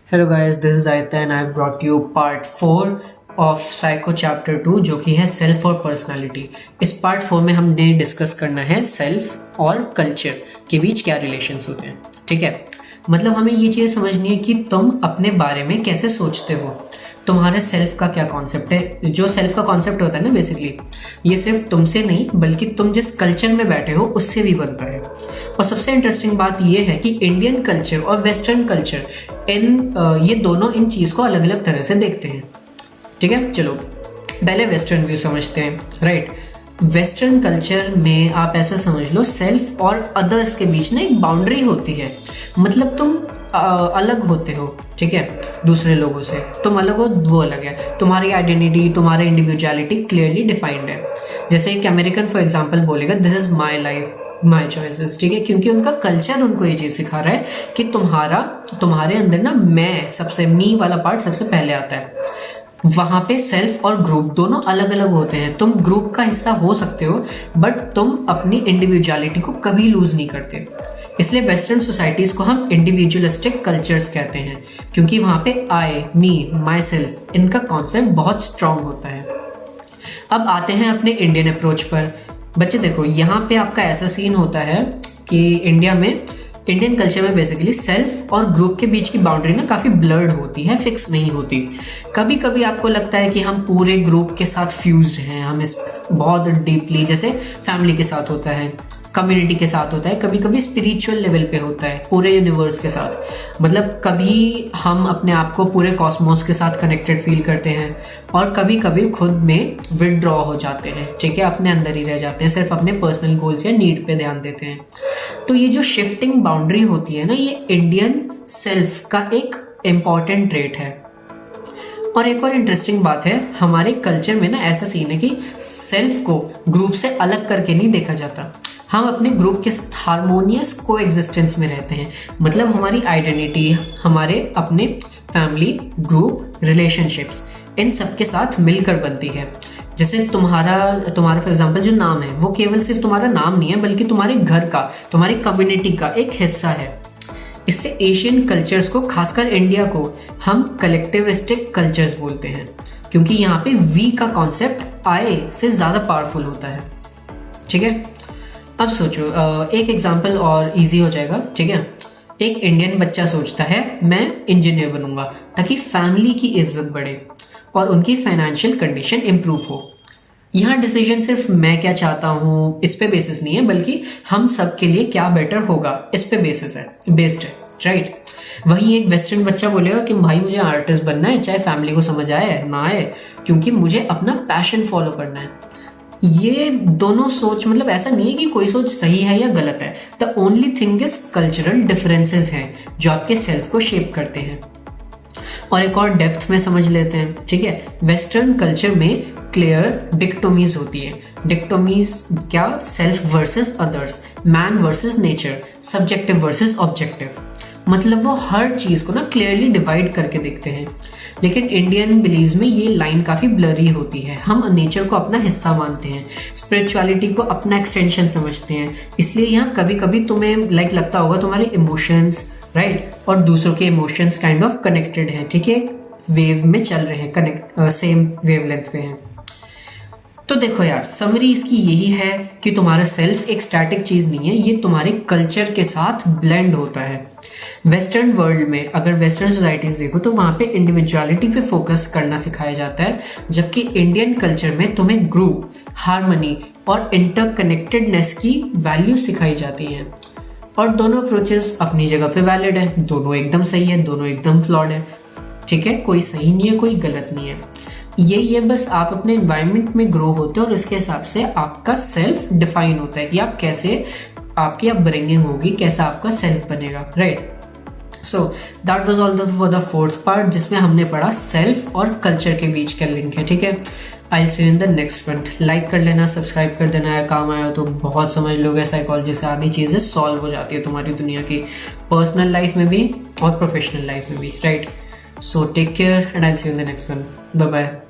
Hello guys, this is आयता and I have brought you part 4 of psycho chapter 2 जो कि है self और पर्सनालिटी। इस पार्ट 4 में हमने डिस्कस करना है सेल्फ और कल्चर के बीच क्या रिलेशंस होते हैं। ठीक है, मतलब हमें ये चीज़ समझनी है कि तुम अपने बारे में कैसे सोचते हो, तुम्हारे सेल्फ का क्या कॉन्सेप्ट है। जो सेल्फ का कॉन्सेप्ट होता है ना, बेसिकली ये सिर्फ तुमसे नहीं बल्कि तुम जिस कल्चर में बैठे हो उससे भी बनता है। और सबसे इंटरेस्टिंग बात ये है कि इंडियन कल्चर और वेस्टर्न कल्चर ये दोनों इन चीज़ को अलग अलग तरह से देखते हैं। ठीक है, चलो पहले वेस्टर्न व्यू समझते हैं। राइट, वेस्टर्न कल्चर में आप ऐसा समझ लो, सेल्फ और अदर्स के बीच ना एक बाउंड्री होती है। मतलब तुम अलग होते हो, ठीक है, दूसरे लोगों से तुम अलग हो, वो अलग है। तुम्हारी आइडेंटिटी, तुम्हारा इंडिविजुअलिटी क्लियरली डिफाइंड है। जैसे एक अमेरिकन फॉर एग्जांपल बोलेगा this is my life, my choices. ठीक है, क्योंकि उनका कल्चर उनको ये चीज़ सिखा रहा है कि तुम्हारे अंदर ना मैं सबसे मी वाला पार्ट सबसे पहले आता है। वहाँ पे सेल्फ और ग्रुप दोनों अलग अलग होते हैं। तुम ग्रुप का हिस्सा हो सकते हो बट तुम अपनी इंडिविजुअलिटी को कभी लूज नहीं करते। इसलिए वेस्टर्न सोसाइटीज को हम इंडिविजुअलिस्टिक कल्चर्स कहते हैं, क्योंकि वहाँ पे आई, मी, माई सेल्फ, इनका कॉन्सेप्ट बहुत स्ट्रांग होता है। अब आते हैं अपने इंडियन अप्रोच पर। बच्चे देखो, यहाँ पे आपका ऐसा सीन होता है कि इंडियन कल्चर में बेसिकली सेल्फ और ग्रुप के बीच की बाउंड्री ना काफ़ी ब्लर्ड होती है, फिक्स नहीं होती। कभी कभी आपको लगता है कि हम पूरे ग्रुप के साथ फ्यूज्ड हैं, हम इस बहुत डीपली, जैसे फैमिली के साथ होता है, कम्युनिटी के साथ होता है, कभी कभी स्पिरिचुअल लेवल पे होता है, पूरे यूनिवर्स के साथ। मतलब कभी हम अपने आप को पूरे कॉस्मोस के साथ कनेक्टेड फील करते हैं और कभी कभी खुद में विदड्रॉ हो जाते हैं। ठीक है, अपने अंदर ही रह जाते हैं, सिर्फ अपने पर्सनल गोल्स या नीड पे ध्यान देते हैं। तो ये जो शिफ्टिंग बाउंड्री होती है ना, ये इंडियन सेल्फ का एक इम्पॉर्टेंट ट्रेट है। और एक और इंटरेस्टिंग बात है, हमारे कल्चर में ना ऐसा सीन है कि सेल्फ को ग्रुप से अलग करके नहीं देखा जाता। हम अपने ग्रुप के साथ हारमोनियस को एग्जिस्टेंस में रहते हैं। मतलब हमारी आइडेंटिटी, हमारे अपने फैमिली, ग्रुप, रिलेशनशिप्स, इन सब के साथ मिलकर बनती है। जैसे तुम्हारा फॉर एग्जांपल जो नाम है वो केवल सिर्फ तुम्हारा नाम नहीं है बल्कि तुम्हारे घर का, तुम्हारी कम्युनिटी का एक हिस्सा है। इसलिए एशियन कल्चर्स को, खासकर इंडिया को, हम कलेक्टिविस्टिक कल्चर्स बोलते हैं, क्योंकि यहाँ पे वी का कॉन्सेप्ट आई से ज़्यादा पावरफुल होता है। ठीक है, अब सोचो, एक एग्जांपल और इजी हो जाएगा। ठीक है, एक इंडियन बच्चा सोचता है मैं इंजीनियर बनूंगा ताकि फैमिली की इज्जत बढ़े और उनकी फाइनेंशियल कंडीशन इम्प्रूव हो। यहाँ डिसीजन सिर्फ मैं क्या चाहता हूँ इस पे बेसिस नहीं है, बल्कि हम सब के लिए क्या बेटर होगा इस पे बेस्ड है। राइट, वहीं एक वेस्टर्न बच्चा बोलेगा कि भाई मुझे आर्टिस्ट बनना है, चाहे फैमिली को समझ आए ना आए, क्योंकि मुझे अपना पैशन फॉलो करना है। ये दोनों सोच, मतलब ऐसा नहीं है कि कोई सोच सही है या गलत है। The only thing is cultural differences हैं जो आपके सेल्फ को शेप करते हैं। और एक और डेप्थ में समझ लेते हैं। ठीक है, वेस्टर्न कल्चर में क्लियर डिक्टोमीज होती है। डिक्टोमीज क्या? Self versus others, man versus nature, subjective versus objective. मतलब वो हर चीज को ना क्लियरली डिवाइड करके देखते हैं। लेकिन इंडियन बिलीव्स में ये लाइन काफ़ी ब्लरी होती है। हम नेचर को अपना हिस्सा मानते हैं, स्पिरिचुअलिटी को अपना एक्सटेंशन समझते हैं। इसलिए यहाँ कभी कभी तुम्हें लगता होगा तुम्हारे इमोशंस, राइट, और दूसरों के इमोशंस काइंड ऑफ कनेक्टेड हैं। ठीक है, वेव में चल रहे हैं, सेम वेवलेंथ पे हैं। तो देखो यार, समरी इसकी यही है कि तुम्हारा सेल्फ एक स्टैटिक चीज़ नहीं है, ये तुम्हारे कल्चर के साथ ब्लेंड होता है। वेस्टर्न वर्ल्ड में, अगर वेस्टर्न सोसाइटीज़ देखो तो वहाँ पे इंडिविजुअलिटी पे फोकस करना सिखाया जाता है, जबकि इंडियन कल्चर में तुम्हें ग्रुप, हार्मनी और इंटरकनेक्टेडनेस की वैल्यू सिखाई जाती हैं। और दोनों अप्रोचेस अपनी जगह पे वैलिड है, दोनों एकदम सही है, दोनों एकदम फ्लॉड है। ठीक है, कोई सही नहीं है, कोई गलत नहीं है। ये बस आप अपने एनवायरनमेंट में ग्रो होते हो और उसके हिसाब से आपका सेल्फ डिफाइन होता है कि आप कैसे, आपकी अपब्रिंगिंग होगी, कैसा आपका सेल्फ बनेगा। Right, so that was all for the fourth part, जिसमें हमने पढ़ा सेल्फ और कल्चर के बीच का लिंक है। ठीक है, I see you in the next one. Like कर लेना, सब्सक्राइब कर देना, या काम आया तो बहुत समझ लोगे। साइकोलॉजी से आधी चीज़ें सॉल्व हो जाती है तुम्हारी दुनिया की, पर्सनल लाइफ में भी और प्रोफेशनल लाइफ में भी। Right, so take care and I see you in the next one. Bye bye.